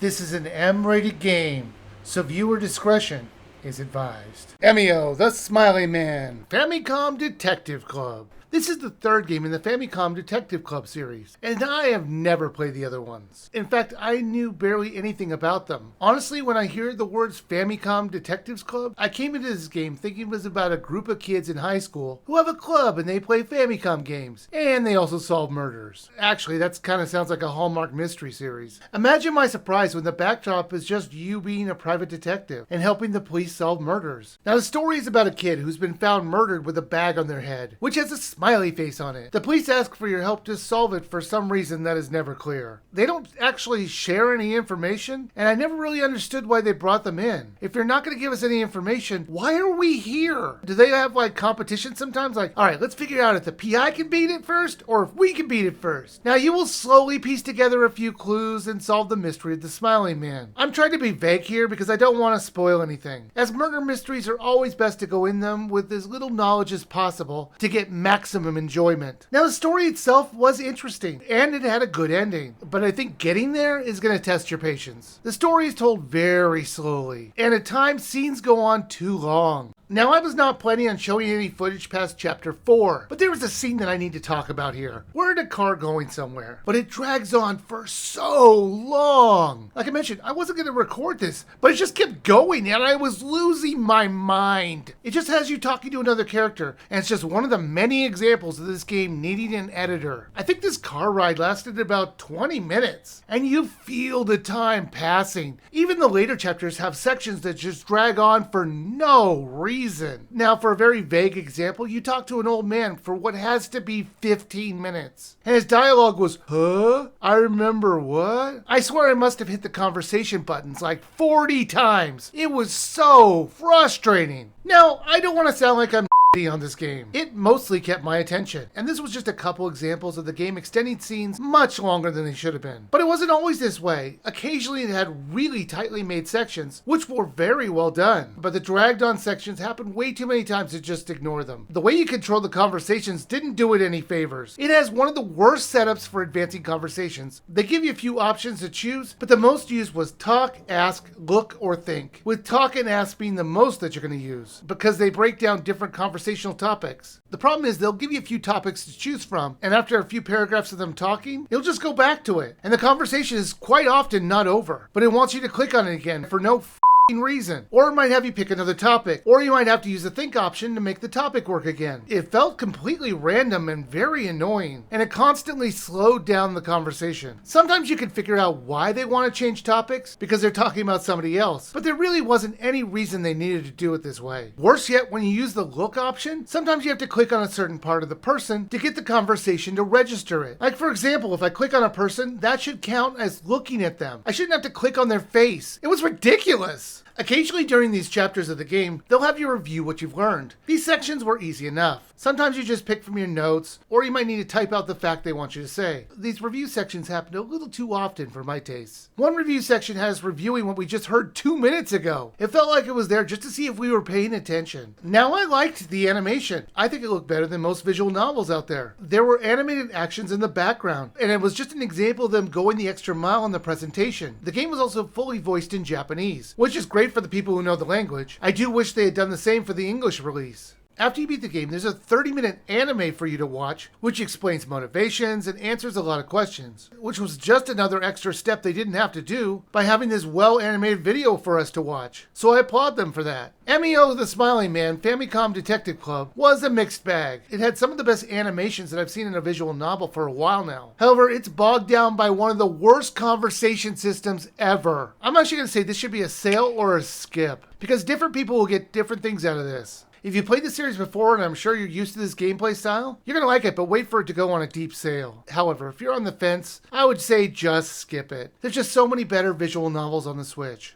This is an M-rated game, so viewer discretion is advised. Emio, the Smiley Man, Famicom Detective Club. This is the third game in the Famicom Detective Club series, and I have never played the other ones. In fact, I knew barely anything about them. Honestly, when I hear the words Famicom Detectives Club, I came into this game thinking it was about a group of kids in high school who have a club and they play Famicom games, and they also solve murders. Actually, that kind of sounds like a Hallmark mystery series. Imagine my surprise when the backdrop is just you being a private detective and helping the police solve murders. Now, the story is about a kid who's been found murdered with a bag on their head, which has a smiley face on it. The police ask for your help to solve it for some reason that is never clear. They don't actually share any information, and I never really understood why they brought them in. If you're not going to give us any information, why are we here? Do they have like competition sometimes? Like, all right, let's figure out if the PI can beat it first or if we can beat it first. Now, you will slowly piece together a few clues and solve the mystery of the Smiling Man. I'm trying to be vague here because I don't want to spoil anything, as murder mysteries are always best to go in them with as little knowledge as possible to get maximum enjoyment. Now, the story itself was interesting, and it had a good ending, but I think getting there is going to test your patience. The story is told very slowly, and at times scenes go on too long. Now, I was not planning on showing any footage past chapter 4, but there was a scene that I need to talk about here. We're in a car going somewhere, but it drags on for so long. Like I mentioned, I wasn't going to record this, but it just kept going and I was losing my mind. It just has you talking to another character, and it's just one of the many examples of this game needing an editor. I think this car ride lasted about 20 minutes, and you feel the time passing. Even the later chapters have sections that just drag on for no reason. Now, for a very vague example, you talk to an old man for what has to be 15 minutes. And his dialogue was, huh? I remember what? I swear I must have hit the conversation buttons like 40 times. It was so frustrating. Now, I don't want to sound like I'm on this game. It mostly kept my attention, and this was just a couple examples of the game extending scenes much longer than they should have been. But it wasn't always this way. Occasionally it had really tightly made sections, which were very well done, but the dragged on sections happened way too many times to just ignore them. The way you control the conversations didn't do it any favors. It has one of the worst setups for advancing conversations. They give you a few options to choose, but the most used was talk, ask, look, or think, with talk and ask being the most that you're going to use, because they break down different conversational topics. The problem is they'll give you a few topics to choose from, and after a few paragraphs of them talking, you'll just go back to it. And the conversation is quite often not over, but it wants you to click on it again for no reason. Or it might have you pick another topic, or you might have to use the think option to make the topic work again. It felt completely random and very annoying, and it constantly slowed down the conversation. Sometimes you can figure out why they want to change topics, because they're talking about somebody else, but there really wasn't any reason they needed to do it this way. Worse yet, when you use the look option, sometimes you have to click on a certain part of the person to get the conversation to register it. Like, for example, if I click on a person, that should count as looking at them. I shouldn't have to click on their face. It was ridiculous. Occasionally during these chapters of the game, they'll have you review what you've learned. These sections were easy enough. Sometimes you just pick from your notes, or you might need to type out the fact they want you to say. These review sections happen a little too often for my taste. One review section has reviewing what we just heard 2 minutes ago. It felt like it was there just to see if we were paying attention. Now, I liked the animation. I think it looked better than most visual novels out there. There were animated actions in the background, and it was just an example of them going the extra mile in the presentation. The game was also fully voiced in Japanese, which is great for the people who know the language. I do wish they had done the same for the English release. After you beat the game, there's a 30-minute anime for you to watch, which explains motivations and answers a lot of questions, which was just another extra step they didn't have to do by having this well-animated video for us to watch. So I applaud them for that. Emio, the Smiling Man, Famicom Detective Club was a mixed bag. It had some of the best animations that I've seen in a visual novel for a while now. However, it's bogged down by one of the worst conversation systems ever. I'm actually going to say this should be a sale or a skip, because different people will get different things out of this. If you played the series before, and I'm sure you're used to this gameplay style, you're going to like it, but wait for it to go on a deep sale. However, if you're on the fence, I would say just skip it. There's just so many better visual novels on the Switch.